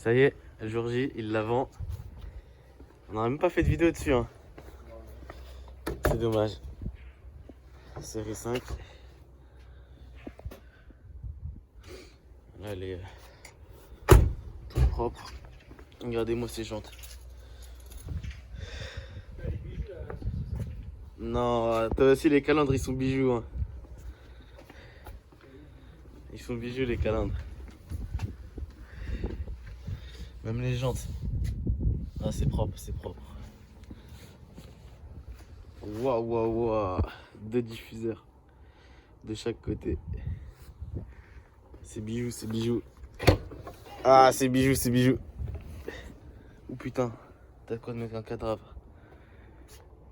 Ça y est, le jour J, il la vend. On n'aurait même pas fait de vidéo dessus, hein. C'est dommage. Série 5. Là, elle est toute propre. Regardez-moi ces jantes. Non, toi aussi les calandres ils sont bijoux, hein. Ils sont bijoux les calandres. Même les jantes. Ah c'est propre, c'est propre. Waouh, waouh, waouh. 2 diffuseurs de chaque côté. C'est bijoux, c'est bijoux. Ah c'est bijoux, c'est bijoux. Oh putain, t'as quoi de mettre un cadavre.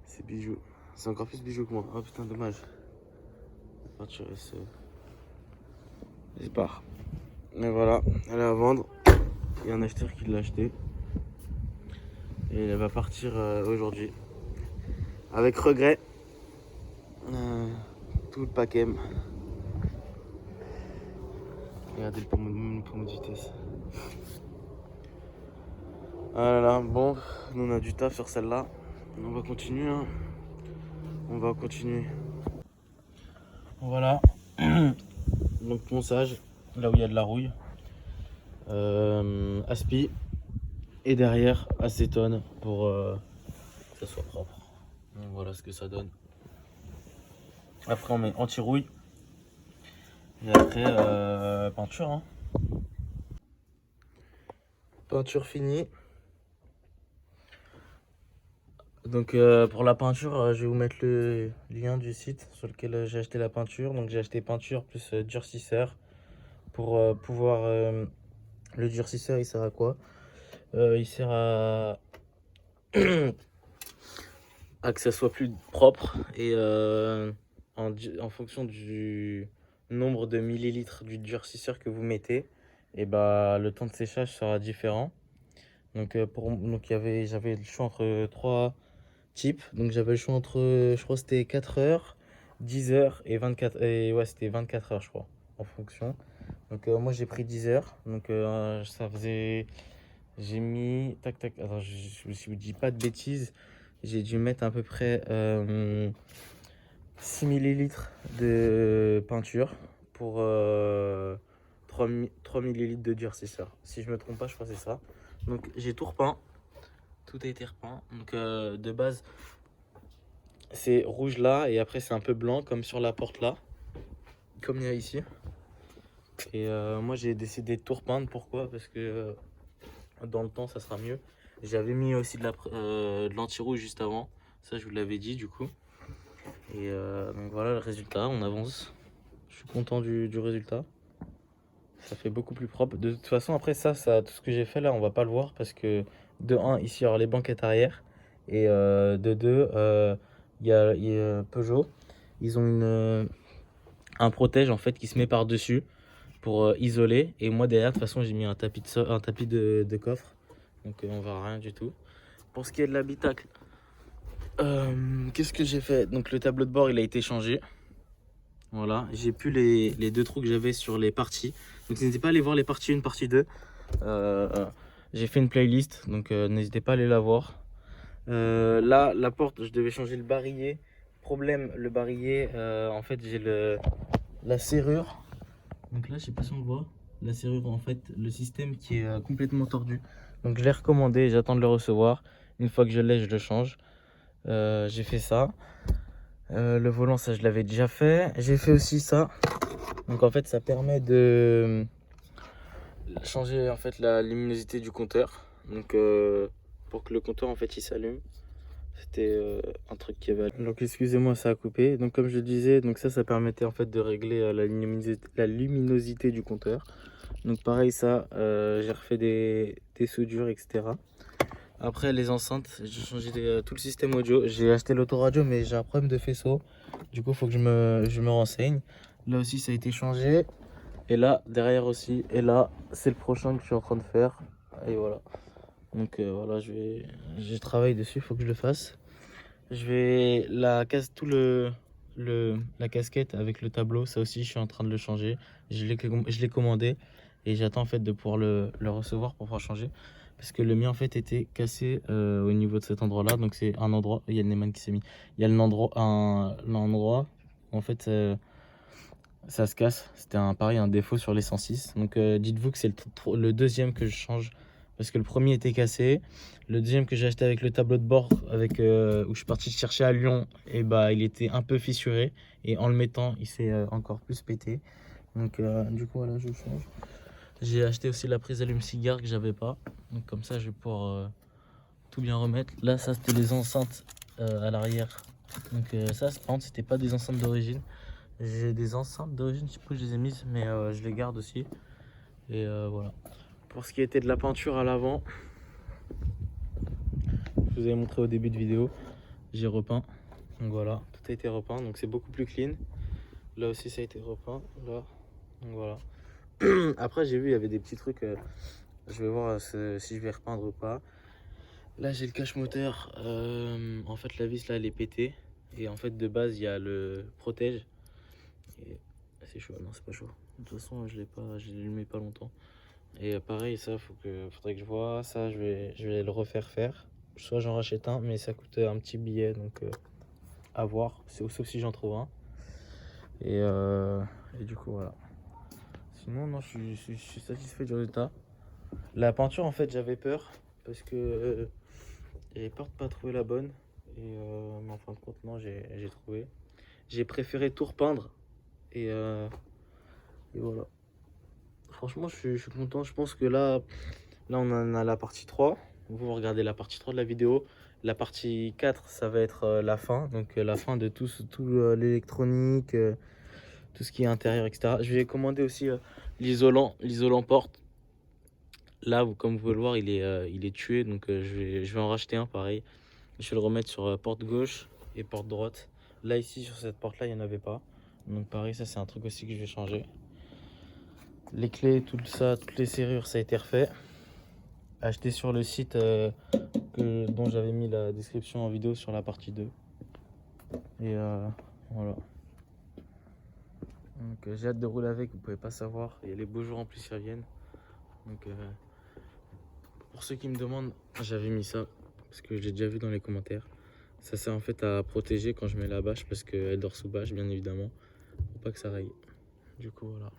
C'est bijoux. C'est encore plus bijoux que moi. Oh putain, dommage. La peinture elle se part. Mais voilà, elle est à vendre. Il y a un acheteur qui l'a acheté. Et elle va partir aujourd'hui. Avec regret. Tout le paquet. Regardez le pommeau de vitesse. Ah là là, bon, nous on a du taf sur celle-là. On va continuer, hein. On va continuer. Voilà. Donc ponçage, là où il y a de la rouille. Aspi. Et derrière, acétone pour que ça soit propre. Donc voilà ce que ça donne. Après on met anti-rouille. Et après peinture, hein. Peinture finie. Donc pour la peinture, je vais vous mettre le lien du site sur lequel j'ai acheté la peinture. Donc j'ai acheté peinture plus durcisseur pour pouvoir... le durcisseur il sert à quoi? Il sert à... à que ça soit plus propre et en fonction du nombre de millilitres du durcisseur que vous mettez, et bah le temps de séchage sera différent. Donc j'avais le choix entre 3 types. Donc j'avais le choix entre, je crois que c'était 4 heures, 10 heures et 24, et ouais c'était 24 heures je crois en fonction. Donc moi j'ai pris 10 heures. Donc ça faisait, j'ai mis tac tac, attends, je vous dis pas de bêtises, j'ai dû mettre à peu près 6 millilitres de peinture pour 3 millilitres de durcisseur. Si je me trompe pas, je crois que c'est ça. Donc j'ai tout repeint. Tout a été repeint. Donc de base, c'est rouge là et après c'est un peu blanc comme sur la porte là. Comme il y a ici. Et moi j'ai décidé de tout repeindre. Pourquoi? Parce que dans le temps ça sera mieux. J'avais mis aussi de l'anti-rouge juste avant. Ça je vous l'avais dit du coup. Et donc voilà le résultat, on avance. Je suis content du résultat. Ça fait beaucoup plus propre. De toute façon, après ça, tout ce que j'ai fait là, on va pas le voir parce que de 1, ici, il y aura les banquettes arrière. Et de 2, il y a Peugeot. Ils ont un protège en fait qui se met par-dessus pour isoler. Et moi derrière, de toute façon, j'ai mis un tapis de coffre. Donc on verra rien du tout. Pour ce qui est de l'habitacle, qu'est-ce que j'ai fait? Donc le tableau de bord, il a été changé. Voilà, j'ai plus les 2 trous que j'avais sur les parties. Donc n'hésitez pas à aller voir les parties 1, partie 2. J'ai fait une playlist, donc n'hésitez pas à aller la voir. Là, la porte, je devais changer le barillet. Problème, le barillet, en fait, j'ai la serrure. Donc là, je sais pas si on le voit. La serrure, en fait, le système qui est complètement tordu. Donc je l'ai recommandé, j'attends de le recevoir. Une fois que je l'ai, je le change. J'ai fait ça. Le volant, ça je l'avais déjà fait. J'ai fait aussi ça. Donc en fait, ça permet de changer en fait la luminosité du compteur. Donc pour que le compteur en fait il s'allume. C'était un truc qui avait... Donc excusez-moi, ça a coupé. Donc comme je le disais, donc ça permettait en fait de régler la luminosité du compteur. Donc pareil ça, j'ai refait des soudures, etc. Après les enceintes, j'ai changé tout le système audio. J'ai acheté l'autoradio mais j'ai un problème de faisceau. Du coup il faut que je me renseigne. Là aussi ça a été changé. Et là derrière aussi. Et là c'est le prochain que je suis en train de faire. Et voilà. Donc voilà, je travaille dessus, il faut que je le fasse. Je vais la casquette avec le tableau, ça aussi je suis en train de le changer. Je l'ai commandé. et j'attends en fait de pouvoir le recevoir pour pouvoir changer. Parce que le mien en fait était cassé au niveau de cet endroit-là. Donc c'est un endroit, il y a le Neyman qui s'est mis. Il y a l'endroit où en fait ça se casse. C'était pareil, un défaut sur les 106. Donc dites-vous que c'est le deuxième que je change. Parce que le premier était cassé. Le deuxième que j'ai acheté avec le tableau de bord avec, où je suis parti chercher à Lyon, et bah, il était un peu fissuré. Et en le mettant, il s'est encore plus pété. Donc du coup, voilà, je change. J'ai acheté aussi la prise allume-cigare que j'avais pas. Donc comme ça, je vais pouvoir tout bien remettre. Là, ça, c'était les enceintes à l'arrière. Donc ça, par contre, c'était pas des enceintes d'origine. J'ai des enceintes d'origine, je sais pas où je les ai mises, mais je les garde aussi. Et voilà. Pour ce qui était de la peinture à l'avant, je vous avais montré au début de vidéo, j'ai repeint. Donc voilà, tout a été repeint, donc c'est beaucoup plus clean. Là aussi, ça a été repeint. Là, donc voilà. Après, j'ai vu, il y avait des petits trucs. Je vais voir si je vais repeindre ou pas. Là, j'ai le cache moteur. En fait, la vis là, elle est pétée. Et en fait, de base, il y a le protège. Et c'est chaud, non, c'est pas chaud. De toute façon, je l'ai allumé pas longtemps. Et pareil, ça, faudrait que je vois. Ça, je vais le refaire faire. Soit j'en rachète un, mais ça coûte un petit billet, donc à voir. Sauf si j'en trouve un. Et du coup, voilà. Sinon, non, je suis satisfait du résultat. La peinture, en fait, j'avais peur parce que j'avais peur de pas trouver la bonne. Mais en fin de compte, non, j'ai trouvé. J'ai préféré tout repeindre. Et voilà. Franchement, je suis content. Je pense que là, on en a la partie 3. Vous regardez la partie 3 de la vidéo. La partie 4, ça va être la fin. Donc la fin de tout l'électronique, tout ce qui est intérieur, etc. Je vais commander aussi l'isolant porte. Là, comme vous pouvez le voir, il est tué. Donc je vais en racheter un pareil. Je vais le remettre sur porte gauche et porte droite. Là, ici, sur cette porte-là, il n'y en avait pas. Donc pareil, ça c'est un truc aussi que je vais changer. Les clés, tout ça, toutes les serrures, ça a été refait. Acheté sur le site dont j'avais mis la description en vidéo sur la partie 2. Et voilà. Donc j'ai hâte de rouler avec, vous pouvez pas savoir. Il y a les beaux jours en plus qui reviennent. Donc pour ceux qui me demandent, j'avais mis ça parce que j'ai déjà vu dans les commentaires. Ça sert en fait à protéger quand je mets la bâche parce qu'elle dort sous bâche bien évidemment. Pour pas que ça raye. Du coup voilà.